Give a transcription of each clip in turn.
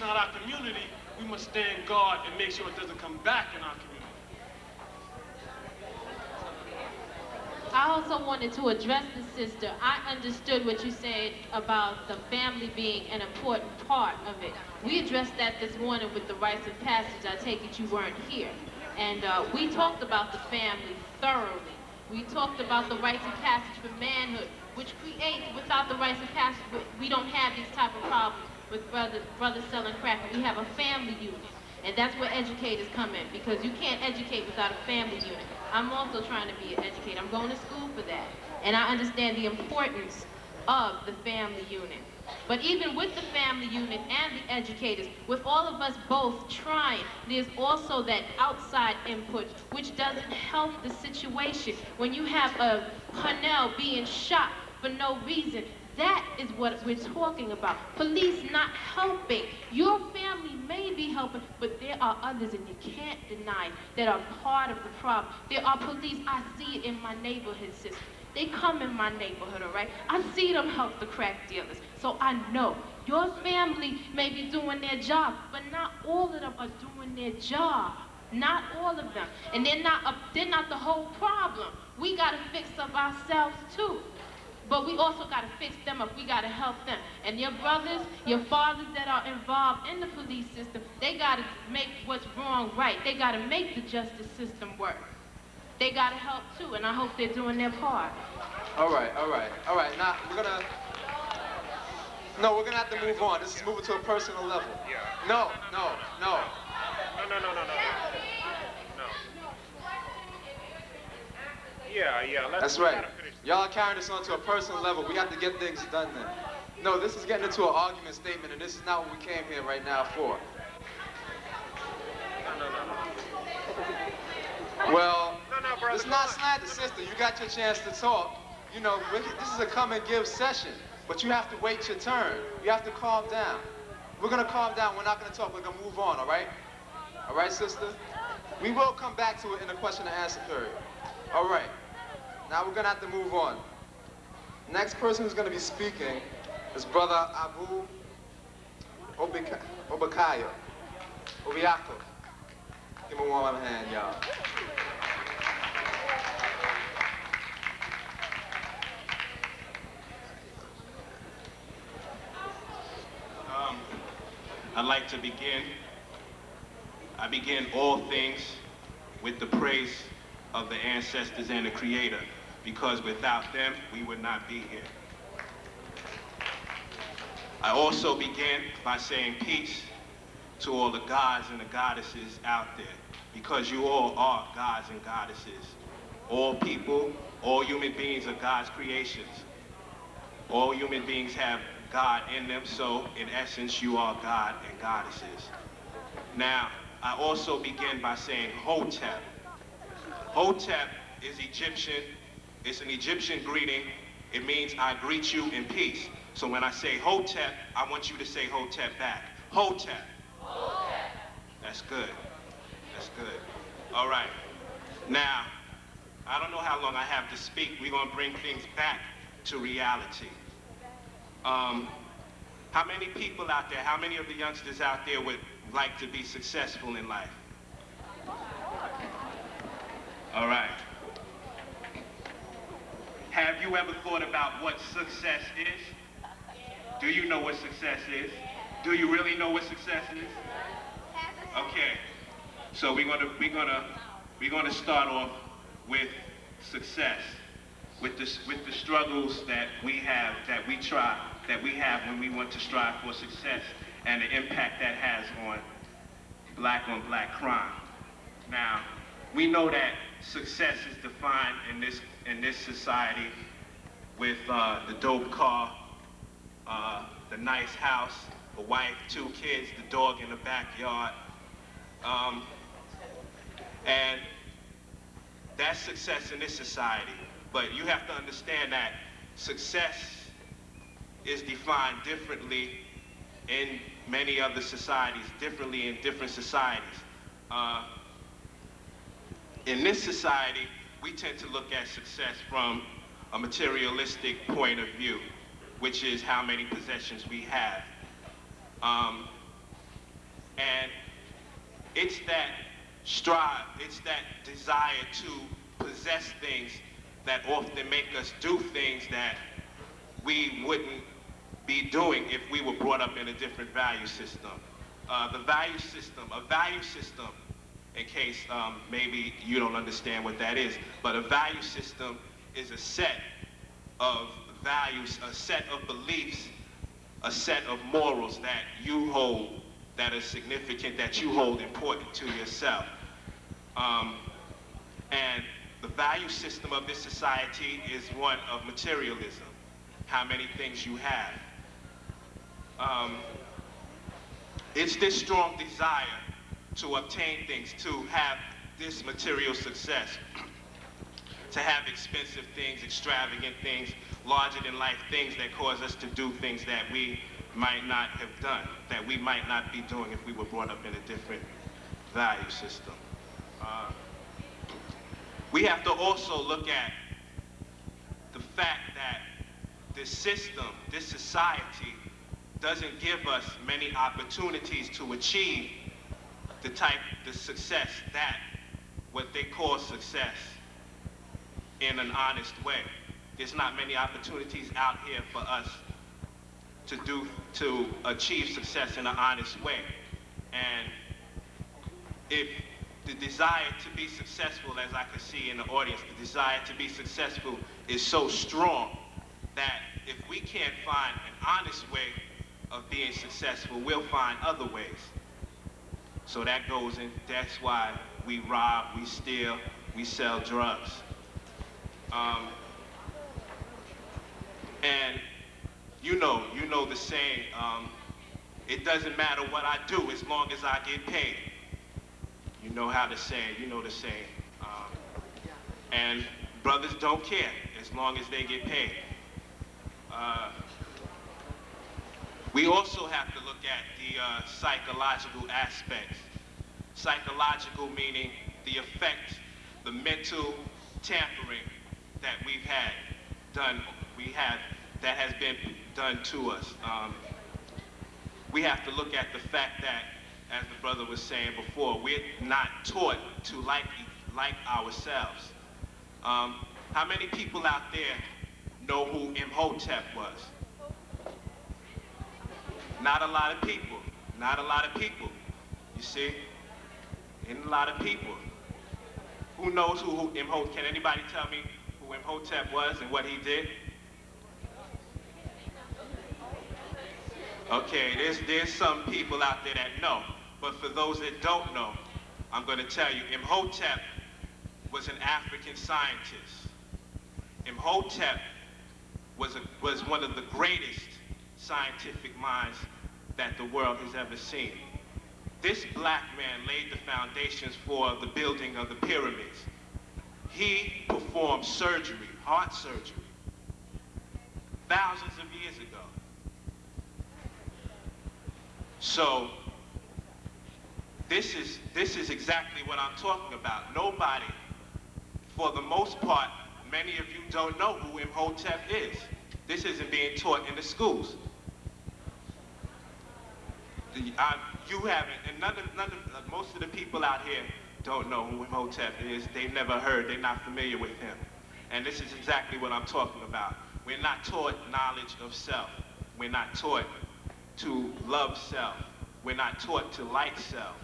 clean out our community, we must stand guard and make sure it doesn't come back in our community. I also wanted to address the sister. I understood what you said about the family being an important part of it. We addressed that this morning with the rites of passage. I take it you weren't here. And we talked about the family thoroughly. We talked about the rites of passage for manhood, which creates, without the rites of passage, we don't have these type of problems with brothers selling crack. We have a family unit. And that's where educators come in, because you can't educate without a family unit. I'm also trying to be an educator. I'm going to school for that. And I understand the importance of the family unit. But even with the family unit and the educators, with all of us both trying, there's also that outside input, which doesn't help the situation. When you have a Cornell being shot for no reason, that is what we're talking about. Police not helping. Your family may be helping, but there are others, and you can't deny, that are part of the problem. There are police, I see it in my neighborhood, sister. They come in my neighborhood, all right? I see them help the crack dealers. So I know your family may be doing their job, but not all of them are doing their job. Not all of them. And they're not the whole problem. We gotta fix up ourselves too. But we also got to fix them up. We got to help them. And your brothers, your fathers that are involved in the police system, they got to make what's wrong right. They got to make the justice system work. They got to help too, and I hope they're doing their part. All right. Now, we're going to have to move on. This is moving to a personal level. No. Yeah. That's right. Y'all are carrying this on to a personal level. We have to get things done then. No, this is getting into an argument statement, and this is not what we came here right now for. Well, it's not slander, sister. You got your chance to talk. You know, this is a come and give session, but you have to wait your turn. You have to calm down. We're going to calm down. We're not going to talk. We're going to move on, all right? All right, sister? We will come back to it in the question and answer period. All right. Now we're going to have to move on. Next person who's going to be speaking is Brother Abu Obakayo. Obiako. Give him a warm hand, y'all. I'd like to begin. I begin all things with the praise of the ancestors and the Creator, because without them, we would not be here. I also begin by saying peace to all the gods and the goddesses out there, because you all are gods and goddesses. All people, all human beings are God's creations. All human beings have God in them, so in essence, you are God and goddesses. Now, I also begin by saying Hotep. Hotep is Egyptian. It's an Egyptian greeting. It means I greet you in peace. So when I say Hotep, I want you to say Hotep back. Hotep. Hotep. That's good. That's good. All right. Now, I don't know how long I have to speak. We're going to bring things back to reality. How many people out there, how many of the youngsters out there would like to be successful in life? All right. Have you ever thought about what success is? Do you know what success is? Do you really know what success is? Okay. So we're gonna start off with success, with the struggles that we have, that we have when we want to strive for success, and the impact that has on black crime. Now, we know that success is defined in this society with the dope car, the nice house, a wife, 2 kids, the dog in the backyard, and that's success in this society. But you have to understand that success is defined differently in many other societies, differently in different societies. In this society, we tend to look at success from a materialistic point of view, which is how many possessions we have. And it's that it's that desire to possess things that often make us do things that we wouldn't be doing if we were brought up in a different value system. A value system, in case maybe you don't understand what that is, but a value system is a set of values, a set of beliefs, a set of morals that you hold, that are significant, that you hold important to yourself. And the value system of this society is one of materialism, how many things you have. It's this strong desire to obtain things, to have this material success, to have expensive things, extravagant things, larger than life things that cause us to do things that we might not have done, that we might not be doing if we were brought up in a different value system. We have to also look at the fact that this system, this society, doesn't give us many opportunities to achieve the success, that what they call success, in an honest way. There's not many opportunities out here for us to achieve success in an honest way. And if the desire to be successful, as I can see in the audience, the desire to be successful is so strong that if we can't find an honest way of being successful, we'll find other ways. So that goes in, that's why we rob, we steal, we sell drugs. And you know the saying, it doesn't matter what I do as long as I get paid. You know how to say it, you know the saying. And brothers don't care as long as they get paid. We also have to look at the psychological aspects. Psychological meaning the effect, the mental tampering that that has been done to us. We have to look at the fact that, as the brother was saying before, we're not taught to like ourselves. How many people out there know who Imhotep was? Not a lot of people. Not a lot of people. You see? Ain't a lot of people. Who knows who Imhotep? Can anybody tell me who Imhotep was and what he did? Okay, there's some people out there that know. But for those that don't know, I'm going to tell you, Imhotep was an African scientist. Imhotep was one of the greatest scientific minds that the world has ever seen. This black man laid the foundations for the building of the pyramids. He performed surgery, heart surgery, thousands of years ago. So this is exactly what I'm talking about. Nobody, for the most part, many of you don't know who Imhotep is. This isn't being taught in the schools. You haven't, and most of the people out here don't know who Imhotep is. They've never heard, they're not familiar with him. And this is exactly what I'm talking about. We're not taught knowledge of self. We're not taught to love self. We're not taught to like self.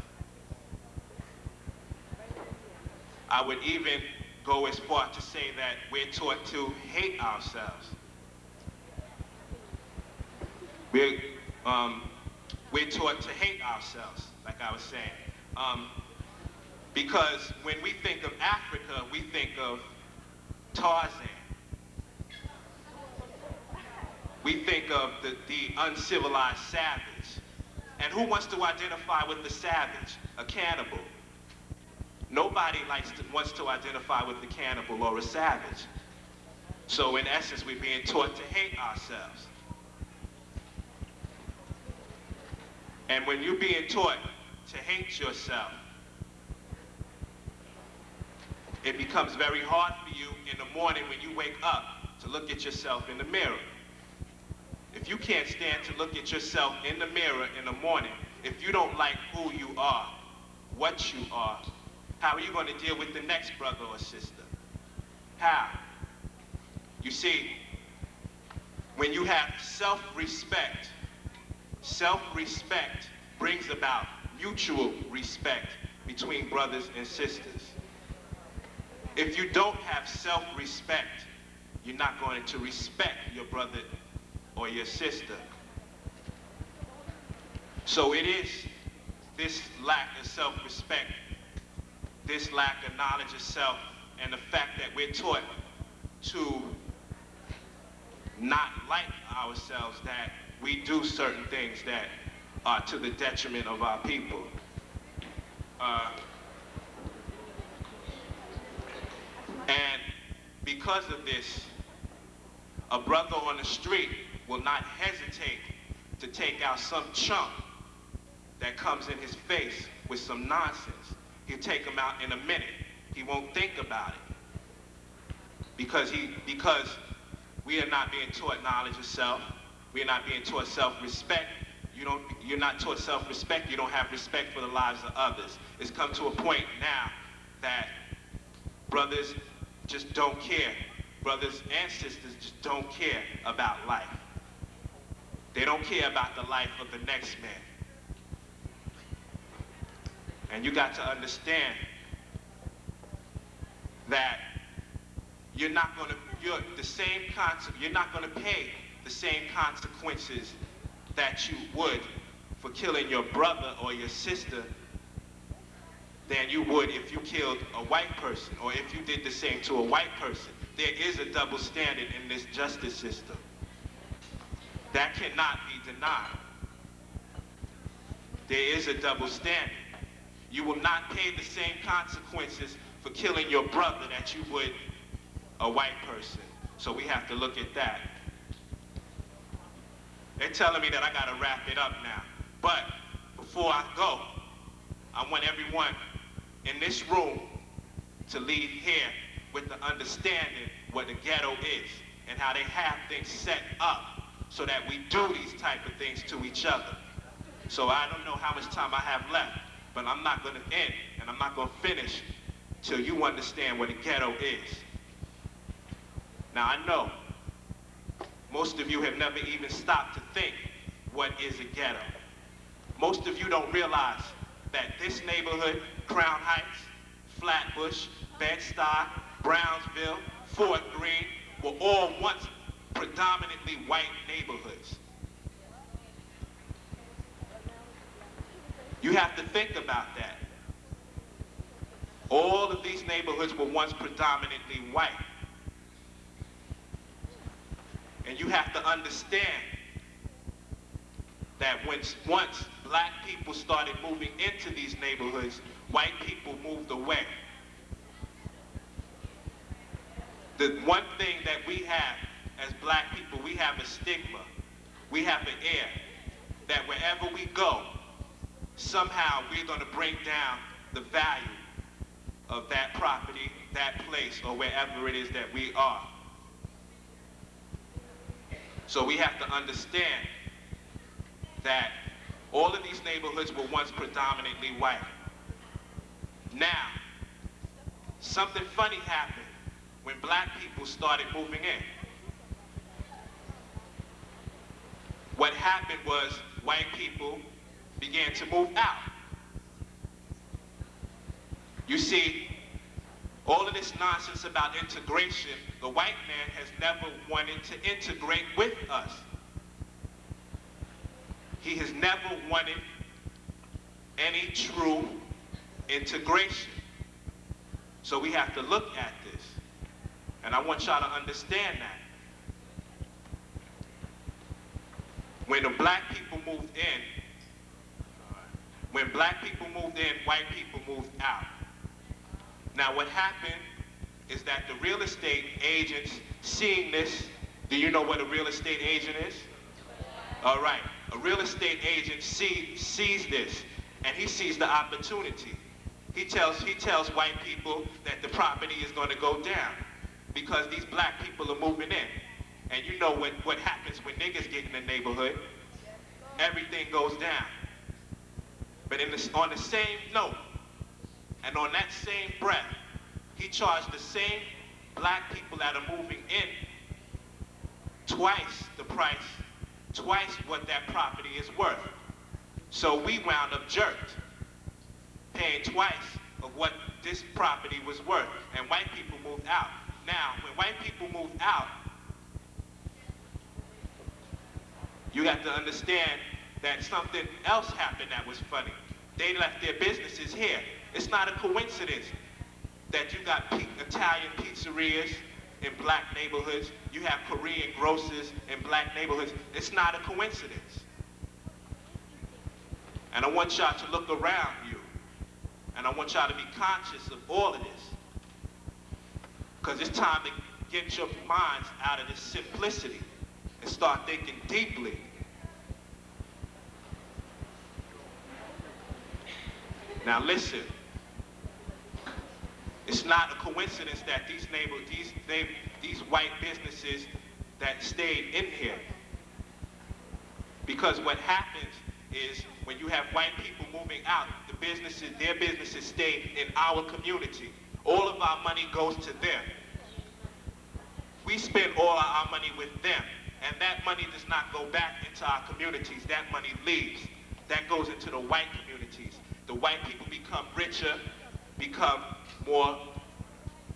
I would even go as far to say that we're taught to hate ourselves. We're taught to hate ourselves, like I was saying. Because when we think of Africa, we think of Tarzan. We think of the uncivilized savage. And who wants to identify with the savage? A cannibal. Nobody wants to identify with the cannibal or a savage. So in essence, we're being taught to hate ourselves. And when you're being taught to hate yourself, it becomes very hard for you in the morning when you wake up to look at yourself in the mirror. If you can't stand to look at yourself in the mirror in the morning, if you don't like who you are, what you are, how are you going to deal with the next brother or sister? How? You see, when you have self-respect, self-respect brings about mutual respect between brothers and sisters. If you don't have self-respect, you're not going to respect your brother or your sister. So it is this lack of self-respect, this lack of knowledge of self, and the fact that we're taught to not like ourselves that we do certain things that are to the detriment of our people. And because of this, a brother on the street will not hesitate to take out some chunk that comes in his face with some nonsense. He'll take him out in a minute. He won't think about it. Because we are not being taught knowledge of self. We are not being taught self-respect. You're not taught self-respect. You don't have respect for the lives of others. It's come to a point now that brothers just don't care. Brothers and sisters just don't care about life. They don't care about the life of the next man. And you got to understand that you're not going to pay the same consequences that you would for killing your brother or your sister than you would if you killed a white person or if you did the same to a white person. There is a double standard in this justice system. That cannot be denied. There is a double standard. You will not pay the same consequences for killing your brother that you would a white person. So we have to look at that. They're telling me that I gotta wrap it up now. But before I go, I want everyone in this room to leave here with the understanding what the ghetto is and how they have things set up so that we do these type of things to each other. So I don't know how much time I have left, but I'm not gonna end and I'm not gonna finish till you understand what a ghetto is. Now I know most of you have never even stopped to think what is a ghetto. Most of you don't realize that this neighborhood, Crown Heights, Flatbush, Bed-Stuy, Brownsville, Fort Greene, were all once predominantly white neighborhoods. You have to think about that. All of these neighborhoods were once predominantly white. And you have to understand that once black people started moving into these neighborhoods, white people moved away. The one thing that we have as black people, we have a stigma. We have an air that wherever we go, somehow we're going to bring down the value of that property, that place, or wherever it is that we are. So we have to understand that all of these neighborhoods were once predominantly white. Now, something funny happened when black people started moving in. What happened was white people began to move out. You see, all of this nonsense about integration, the white man has never wanted to integrate with us. He has never wanted any true integration. So we have to look at this. And I want y'all to understand that. When the black people moved in, white people moved out. Now what happened is that the real estate agents seeing this, do you know what a real estate agent is? All right, a real estate agent sees this and he sees the opportunity. He tells white people that the property is going to go down because these black people are moving in. And you know what happens when niggas get in the neighborhood. Everything goes down. But on the same note, and on that same breath, he charged the same black people that are moving in twice the price, twice what that property is worth. So we wound up jerked, paying twice of what this property was worth, and white people moved out. Now, when white people moved out, you have to understand that something else happened that was funny. They left their businesses here. It's not a coincidence that you got Italian pizzerias in black neighborhoods, you have Korean grocers in black neighborhoods. It's not a coincidence. And I want y'all to look around you, and I want y'all to be conscious of all of this, because it's time to get your minds out of this simplicity and start thinking deeply. Now listen, it's not a coincidence that these white businesses that stayed in here. Because what happens is when you have white people moving out, their businesses stay in our community. All of our money goes to them. We spend all our money with them, and that money does not go back into our communities. That money leaves. That goes into the white communities. The white people become richer, become more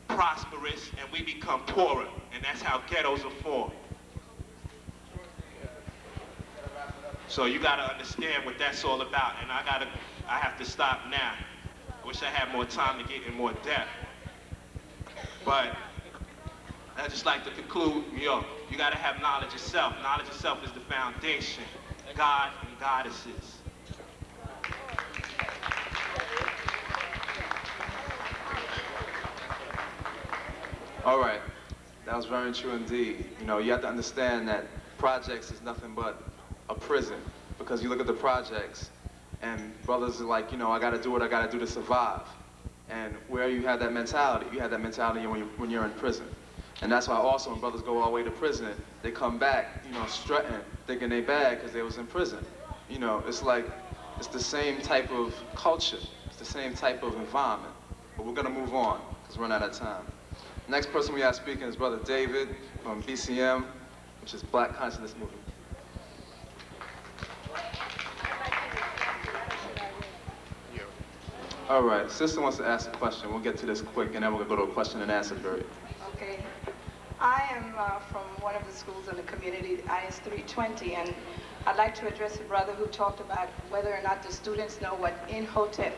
prosperous, and we become poorer. And that's how ghettos are formed. So you gotta understand what that's all about. And I have to stop now. I wish I had more time to get in more depth. But I'd just like to conclude, you gotta have knowledge of self. Knowledge of self is the foundation. God and goddesses. All right, that was very true indeed. You have to understand that projects is nothing but a prison, because you look at the projects and brothers are like, I gotta do what I gotta do to survive. And where you have that mentality, you have that mentality when you're in prison. And that's why also when brothers go all the way to prison, they come back, strutting, thinking they bad because they was in prison. It's like, it's the same type of culture, it's the same type of environment. But we're gonna move on, because we're running out of time. Next person we have speaking is Brother David from BCM, which is Black Consciousness Movement. All right, sister wants to ask a question. We'll get to this quick, and then we'll go to a question and answer period. Okay. I am from one of the schools in the community, IS 320, and I'd like to address a brother who talked about whether or not the students know what Imhotep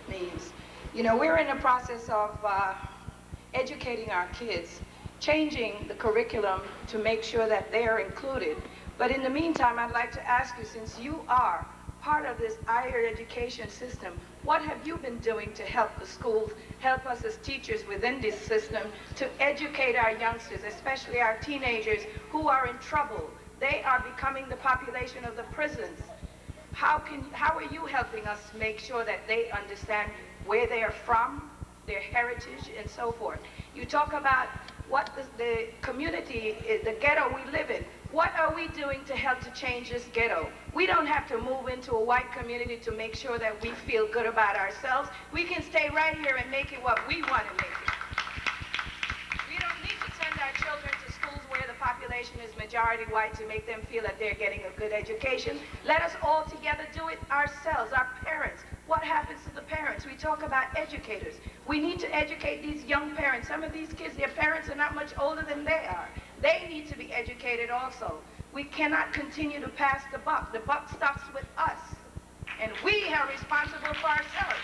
means. We're in the process of educating our kids, changing the curriculum to make sure that they are included. But in the meantime, I'd like to ask you, since you are part of this higher education system, what have you been doing to help the schools, help us as teachers within this system to educate our youngsters, especially our teenagers who are in trouble? They are becoming the population of the prisons. How are you helping us make sure that they understand where they are from, their heritage, and so forth? You talk about what the community is, the ghetto we live in. What are we doing to help to change this ghetto? We don't have to move into a white community to make sure that we feel good about ourselves. We can stay right here and make it what we want to make it. We don't need to send our children to schools where the population is majority white to make them feel that they're getting a good education. Let us all together do it ourselves, our parents. What happens to the parents? We talk about educators. We need to educate these young parents. Some of these kids, their parents are not much older than they are. They need to be educated also. We cannot continue to pass the buck. The buck stops with us. And we are responsible for ourselves.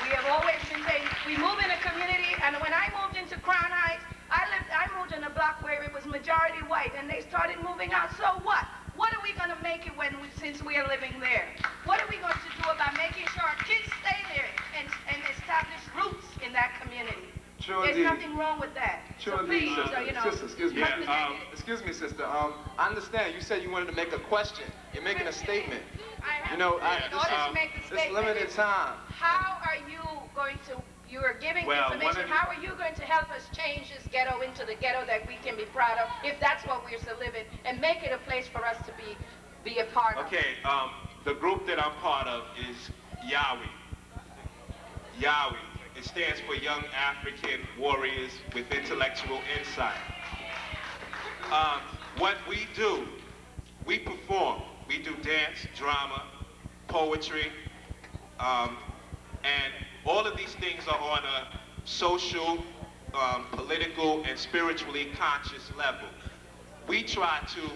We have always been saying, we move in a community, and when I moved into Crown Heights, I moved in a block where it was majority white, and they started moving out. So what? What are we going to make it since we are living there? What are we going to do about making sure our kids stay there and establish roots in that community? True There's indeed. nothing wrong with that. True So indeed, please, sister. Excuse me. Yeah, Excuse me, sister. I understand. You said you wanted to make a question. You're making a statement. in order to make the this statement, limited time. how are you going to You are giving Well, information. How are you going to help us change this ghetto into the ghetto that we can be proud of, if that's what we're to live in, and make it a place for us to be a part of? Okay, the group that I'm part of is YAWI. YAWI. It stands for Young African Warriors with Intellectual Insight. What we do, we perform. We do dance, drama, poetry, and all of these things are on a social, political, and spiritually conscious level. We try to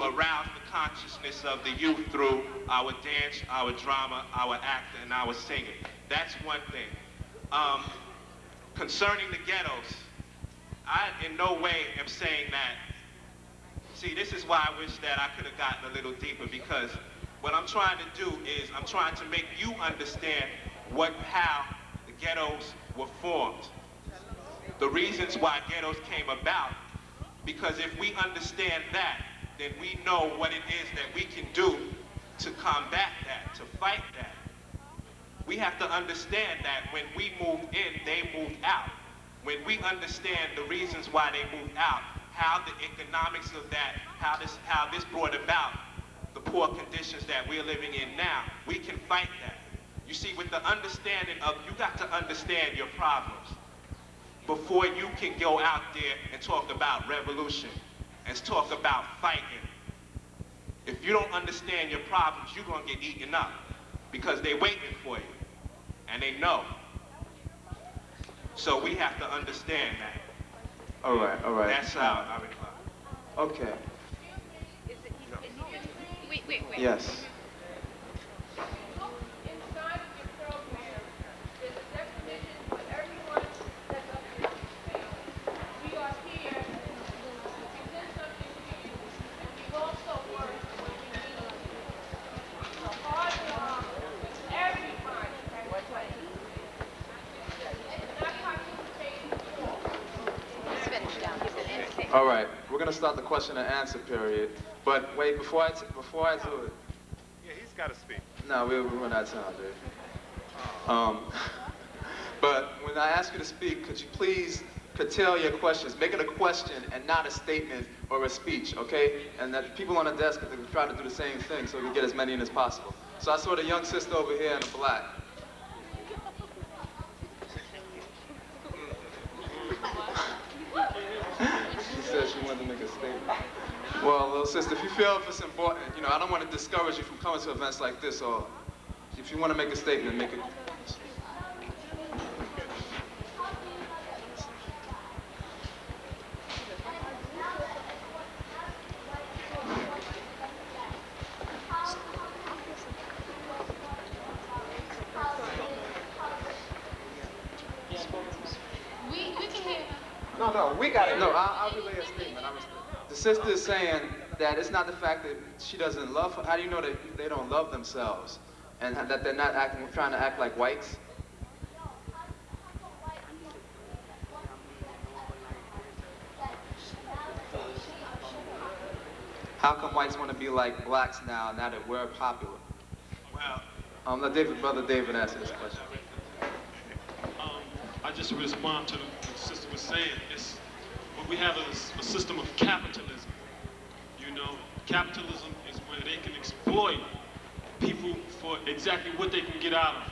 arouse the consciousness of the youth through our dance, our drama, our acting, and our singing. That's one thing. Concerning the ghettos, I in no way am saying that. See, this is why I wish that I could have gotten a little deeper, because what I'm trying to do is I'm trying to make you understand how the ghettos were formed. The reasons why ghettos came about. Because if we understand that, then we know what it is that we can do to combat that, to fight that. We have to understand that when we moved in, they moved out. When we understand the reasons why they moved out, how the economics of that, how this brought about the poor conditions that we're living in now, we can fight that. You see, with the understanding of, you got to understand your problems before you can go out there and talk about revolution and talk about fighting. If you don't understand your problems, you're gonna get eaten up because they're waiting for you, and they know. So we have to understand that. All right, all right. That's how I reply. Okay. Wait. Yes. Inside of your program, there's a definition for everyone that's up here. We are here to present something to you, and we also work when we need you. So hard job, everybody has a place. Not participating at all. He's finished down. He's finished. All right. We're gonna start the question and answer period. But wait, before I do it. Yeah, he's got to speak. No, we'll run out of time, dude. But when I ask you to speak, could you please curtail your questions? Make it a question and not a statement or a speech, okay? And that people on the desk are trying to do the same thing so we can get as many in as possible. So I saw the young sister over here in the black. She said she wanted to make a statement. Well, little sister, if you feel it's important, you know, I don't want to discourage you from coming to events like this, or if you want to make a statement, make it. We can hear. No, we got it. No, I'll relay a statement. The sister is saying that it's not the fact that she doesn't love her. How do you know that they don't love themselves and that they're not trying to act like whites? How come whites want to be like blacks now that we're popular? Well, Let Brother David answer this question. I just respond to what the sister was saying. What we have is a system of capitalism. You know, capitalism is where they can exploit people for exactly what they can get out of them.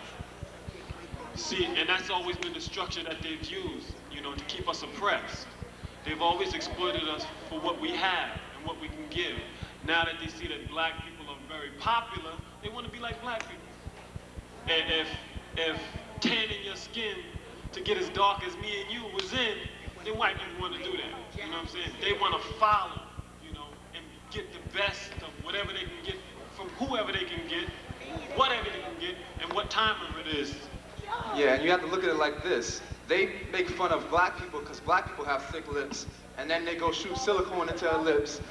See, and that's always been the structure that they've used, you know, to keep us oppressed. They've always exploited us for what we have and what we can give. Now that they see that black people are very popular, they want to be like black people. And if tanning your skin to get as dark as me and you was in, then white people want to do that. You know what I'm saying? They want to follow, you know, and get the best of whatever they can get from whoever they can get, whatever they can get, and what time of it is. Yeah, and you have to look at it like this. They make fun of black people because black people have thick lips, and then they go shoot silicone into their lips,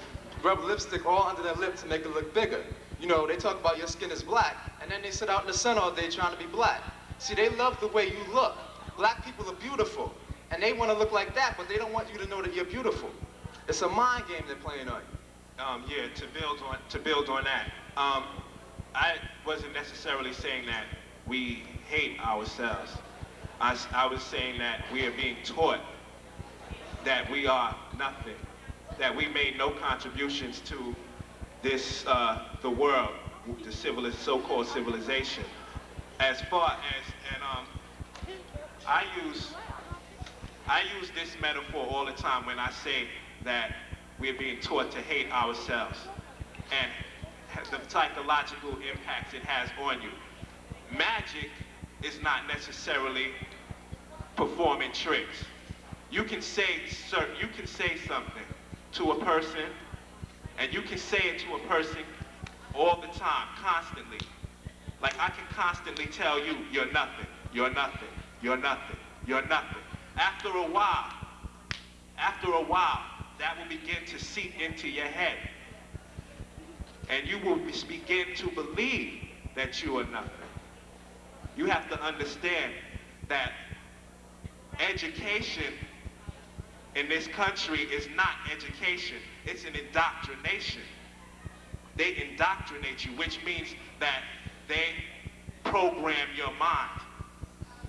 rub lipstick all under their lip to make it look bigger. You know, they talk about your skin is black, and then they sit out in the sun all day trying to be black. See, they love the way you look. Black people are beautiful, and they want to look like that, but they don't want you to know that you're beautiful. It's a mind game they're playing on you. Yeah, to build on that, I wasn't necessarily saying that we hate ourselves. I was saying that we are being taught that we are nothing, that we made no contributions to this, the world, the so-called civilization. As far as, and I use this metaphor all the time when I say that we're being taught to hate ourselves and the psychological impacts it has on you. Magic is not necessarily performing tricks. You can say something to a person, and you can say it to a person all the time, constantly. Like I can constantly tell you, you're nothing, you're nothing, you're nothing, you're nothing. After a while, that will begin to seep into your head. And you will begin to believe that you are nothing. You have to understand that education in this country is not education, it's an indoctrination. They indoctrinate you, which means that they program your mind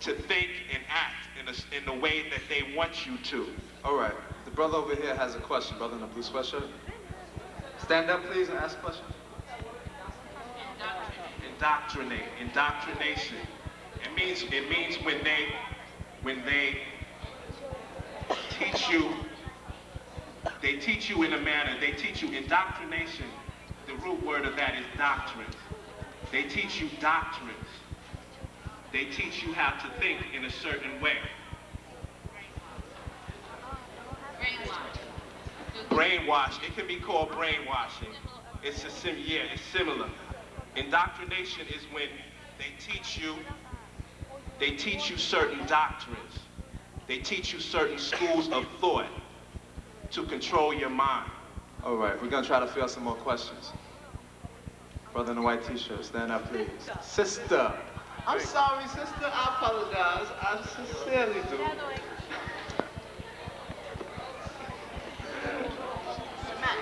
to think and act in the way that they want you to. All right, the brother over here has a question, brother in the blue sweatshirt. Stand up, please, and ask a question. Indoctrination. It means when they teach you in a manner, they teach you indoctrination. The root word of that is doctrine. They teach you doctrines. They teach you how to think in a certain way. Brainwash. It can be called brainwashing. It's similar. Indoctrination is when they teach you certain doctrines. They teach you certain schools of thought to control your mind. All right, we're gonna try to field some more questions. Brother in the white t-shirt, stand up, please. Sister. I'm sorry, sister. I apologize. I sincerely do.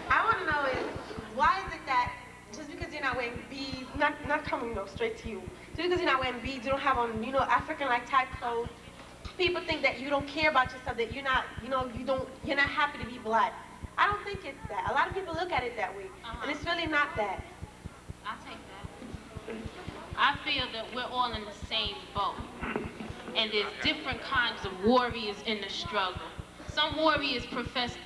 I want to know is, why is it that just because you're not wearing beads, not coming straight to you, just because you're not wearing beads, you don't have on, African-like type clothes, people think that you don't care about yourself, that you're not, you're not happy to be black. I don't think it's that. A lot of people look at it that way, and it's really not that. I'll take that. I feel that we're all in the same boat, and there's different kinds of warriors in the struggle. Some warriors profess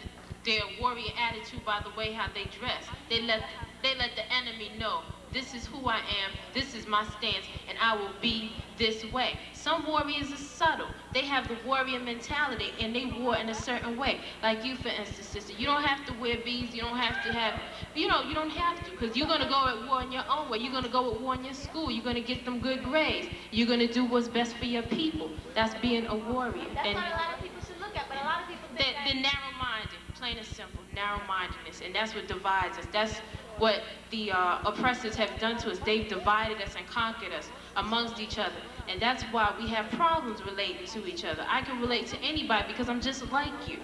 their warrior attitude by the way how they dress. They let the enemy know, this is who I am, this is my stance, and I will be this way. Some warriors are subtle. They have the warrior mentality, and they war in a certain way. Like you, for instance, sister, you don't have to wear beads, you don't have to have, you don't have to, because you're going to go at war in your own way. You're going to go at war in your school. You're going to get them good grades. You're going to do what's best for your people. That's being a warrior. That's what a lot of people should look at, but a lot of people think they're narrow-minded, plain and simple, narrow-mindedness, and that's what divides us. That's what the oppressors have done to us. They've divided us and conquered us amongst each other, and that's why we have problems relating to each other. I can relate to anybody because I'm just like you.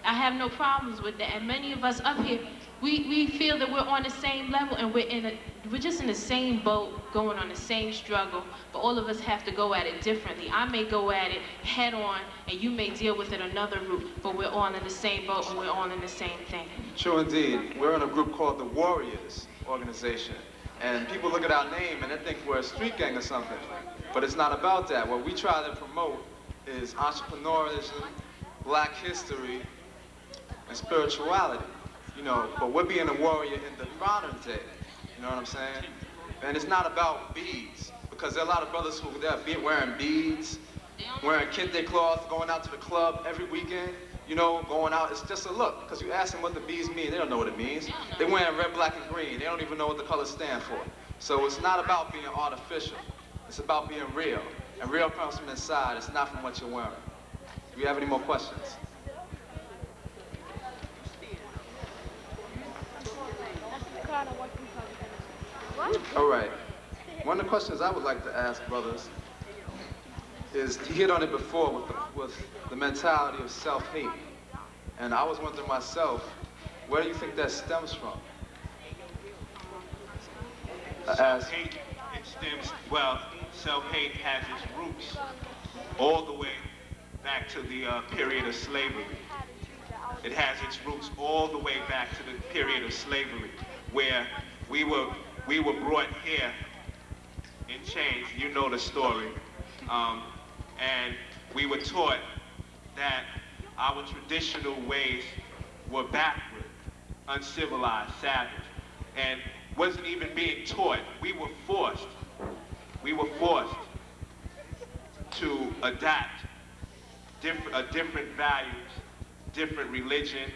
I have no problems with that, and many of us up here, we feel that we're on the same level, and we're just in the same boat, going on the same struggle, but all of us have to go at it differently. I may go at it head on, and you may deal with it another route, but we're all in the same boat, and we're all in the same thing. True indeed. We're in a group called the Warriors Organization, and people look at our name and they think we're a street gang or something, but it's not about that. What we try to promote is entrepreneurship, black history, and spirituality, but we're being a warrior in the modern day, you know what I'm saying? And it's not about beads, because there are a lot of brothers who are wearing beads, wearing kente cloth, going out to the club every weekend, going out. It's just a look, because you ask them what the beads mean, they don't know what it means. They're wearing red, black, and green. They don't even know what the colors stand for. So it's not about being artificial. It's about being real. And real comes from inside. It's not from what you're wearing. Do you have any more questions? All right. One of the questions I would like to ask brothers is, he hit on it before with the mentality of self-hate. And I was wondering myself, where do you think that stems from? Self-hate, it stems, well, self-hate has its roots all the way back to the period of slavery. It has its roots all the way back to the period of slavery, where we were brought here in chains. You know the story, and we were taught that our traditional ways were backward, uncivilized, savage, and wasn't even being taught. We were forced to adapt different values, different religion,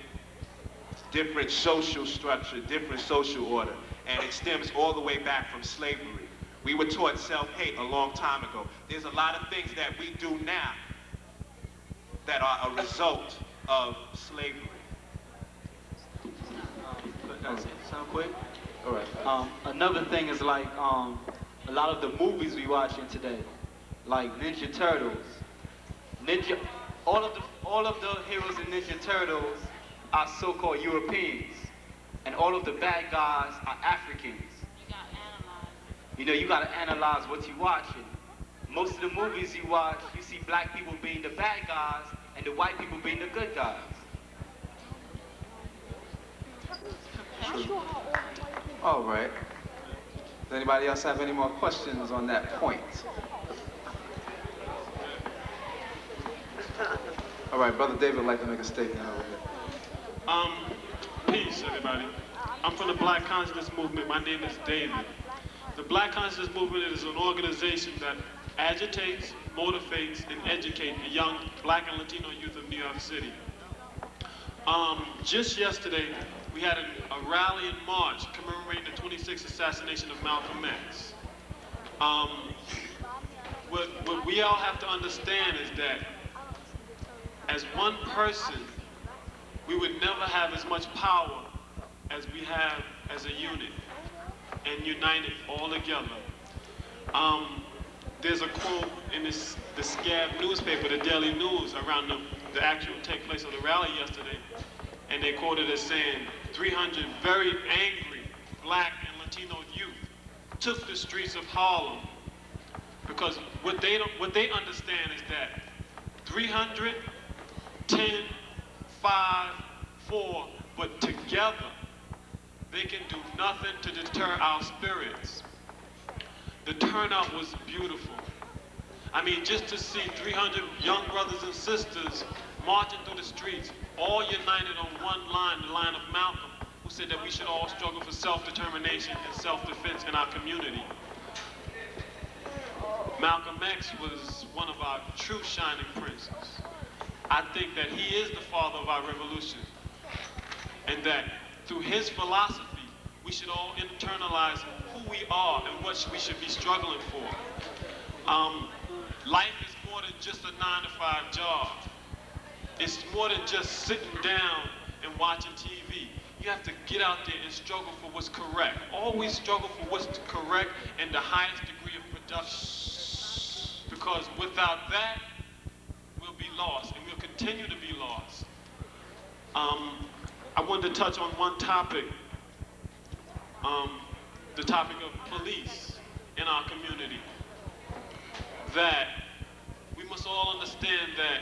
different social structure, different social order, and it stems all the way back from slavery. We were taught self-hate a long time ago. There's a lot of things that we do now that are a result of slavery. That's it. Sound quick? All right. Another thing is like a lot of the movies we watching today, like Ninja Turtles. All of the heroes in Ninja Turtles are so-called Europeans, and all of the bad guys are Africans. You know, you gotta analyze what you're watching. Most of the movies you watch, you see black people being the bad guys and the white people being the good guys. True. All right. Does anybody else have any more questions on that point? All right, Brother David would like to make a statement over here. Peace, everybody. I'm from the Black Consciousness Movement. My name is David. The Black Consciousness Movement is an organization that agitates, motivates, and educates the young Black and Latino youth of New York City. Just yesterday, we had a rally and march commemorating the 26th assassination of Malcolm X. What we all have to understand is that as one person, we would never have as much power as we have as a unit and united all together. There's a quote in the Scab newspaper, the Daily News, around the actual take place of the rally yesterday, and they quoted as saying 300 very angry Black and Latino youth took the streets of Harlem because what they understand is that 300, 10, 5, 4, but together they can do nothing to deter our spirits. The turnout was beautiful. I mean, just to see 300 young brothers and sisters marching through the streets, all united on one line, the line of Malcolm, who said that we should all struggle for self-determination and self-defense in our community. Malcolm X was one of our true shining princes. I think that he is the father of our revolution, and that through his philosophy, we should all internalize who we are and what we should be struggling for. Life is more than just a 9-to-5 job. It's more than just sitting down and watching TV. You have to get out there and struggle for what's correct. Always struggle for what's correct and the highest degree of production. Because without that, we'll be lost, and we'll continue to be lost. I wanted to touch on one topic, the topic of police in our community. That we must all understand that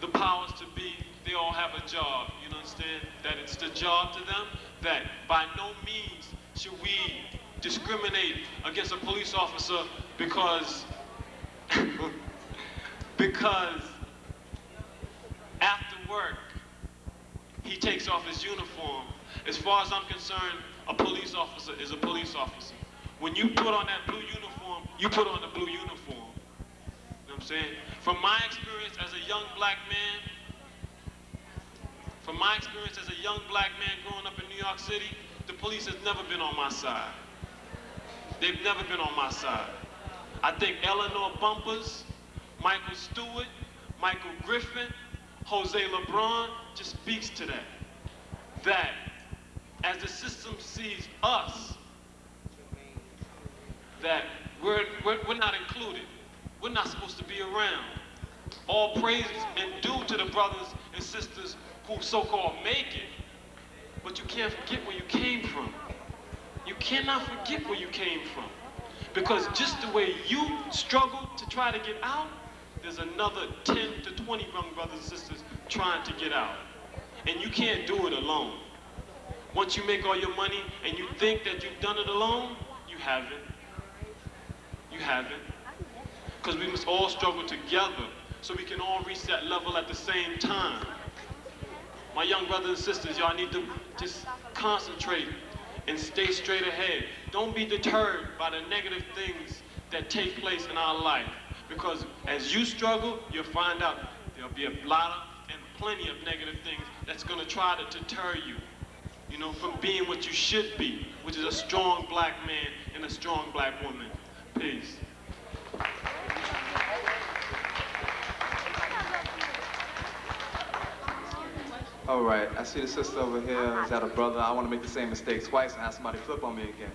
the powers to be, they all have a job, you understand? That it's the job to them, that by no means should we discriminate against a police officer because after work, he takes off his uniform. As far as I'm concerned, a police officer is a police officer. When you put on that blue uniform, you put on the blue uniform. You know what I'm saying? From my experience as a young black man, growing up in New York City, the police has never been on my side. They've never been on my side. I think Eleanor Bumpers, Michael Stewart, Michael Griffin, Jose LeBron just speaks to that. That as the system sees us, that we're not included. We're not supposed to be around. All praise and due to the brothers and sisters who so-called make it, but you can't forget where you came from. You cannot forget where you came from. Because just the way you struggle to try to get out, there's another 10 to 20 young brothers and sisters trying to get out. And you can't do it alone. Once you make all your money and you think that you've done it alone, you haven't. You haven't. Because we must all struggle together so we can all reach that level at the same time. My young brothers and sisters, y'all need to just concentrate and stay straight ahead. Don't be deterred by the negative things that take place in our life. Because as you struggle, you'll find out there'll be a lot of and plenty of negative things that's gonna try to deter you, you know, from being what you should be, which is a strong black man and a strong black woman. Peace. All right, I see the sister over here. Is that a brother? I want to make the same mistake twice and have somebody flip on me again.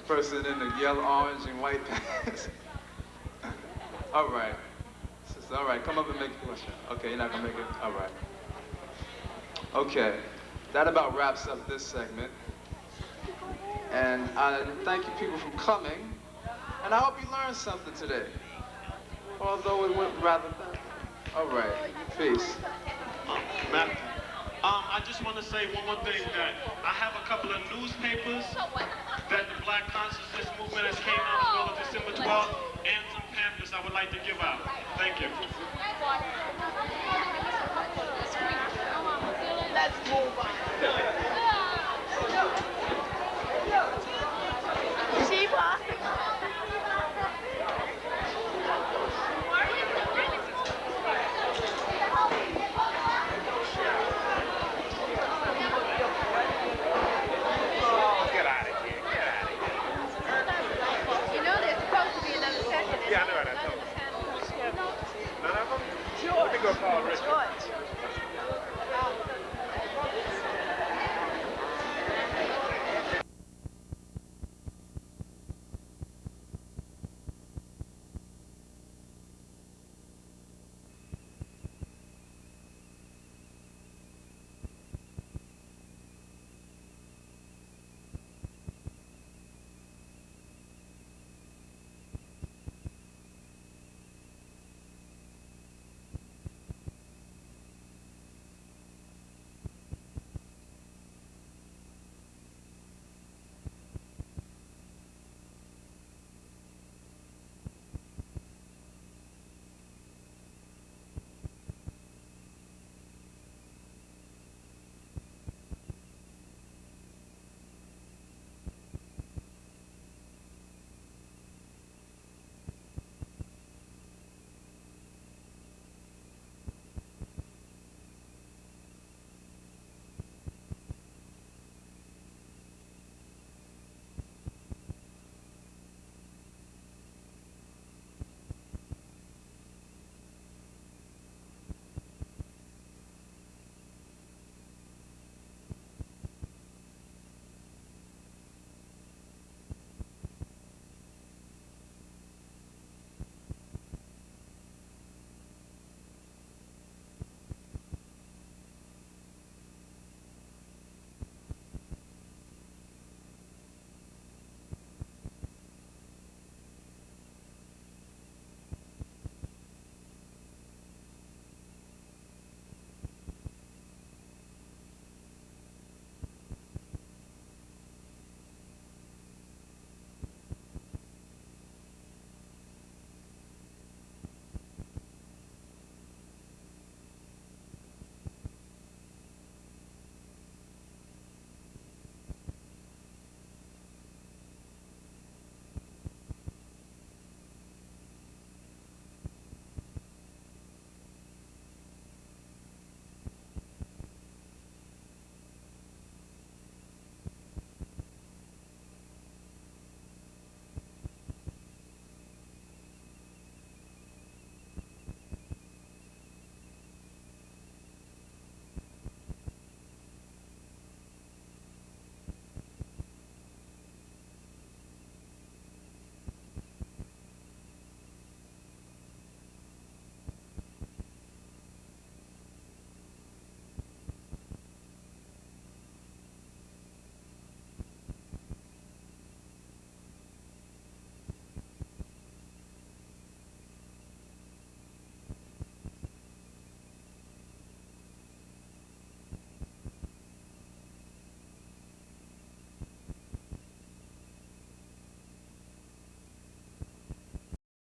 Person in the yellow, orange, and white pants. All right. Sister, all right, come up and make a question. Okay, you're not going to make it? All right. Okay, that about wraps up this segment. And I thank you people for coming. And I hope you learned something today. Although it went rather fast. All right, peace. Matthew. I just want to say one more thing, that I have a couple of newspapers